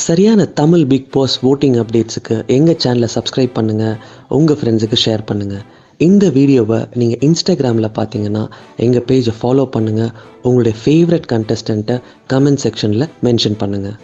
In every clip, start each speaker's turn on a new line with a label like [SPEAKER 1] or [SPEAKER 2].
[SPEAKER 1] சரியான Tamil big pass voting அப்டேட்ஸுக்கு எங்கள் சேனலை சப்ஸ்கிரைப் பண்ணுங்கள், உங்கள் ஃப்ரெண்ட்ஸுக்கு ஷேர் பண்ணுங்கள். இந்த வீடியோவை நீங்கள் இன்ஸ்டாகிராமில் பார்த்தீங்கன்னா எங்கள் பேஜை ஃபாலோ பண்ணுங்கள். உங்களுடைய ஃபேவரட் கண்டஸ்டண்ட்டை கமெண்ட் செக்ஷனில் மென்ஷன் பண்ணுங்கள்.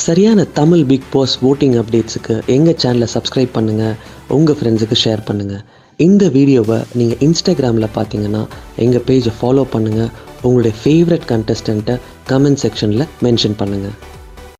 [SPEAKER 1] சரியான தமிழ் பிக் பாஸ் ஓட்டிங் அப்டேட்ஸுக்கு எங்கள் சேனலை சப்ஸ்கிரைப் பண்ணுங்கள், உங்கள் ஃப்ரெண்ட்ஸுக்கு ஷேர் பண்ணுங்கள். இந்த வீடியோவை நீங்கள் இன்ஸ்டாகிராமில் பார்த்தீங்கன்னா எங்கள் பேஜை ஃபாலோ பண்ணுங்கள். உங்களுடைய ஃபேவரட் கண்டஸ்டண்ட்டை கமெண்ட் செக்ஷனில் மென்ஷன் பண்ணுங்கள்.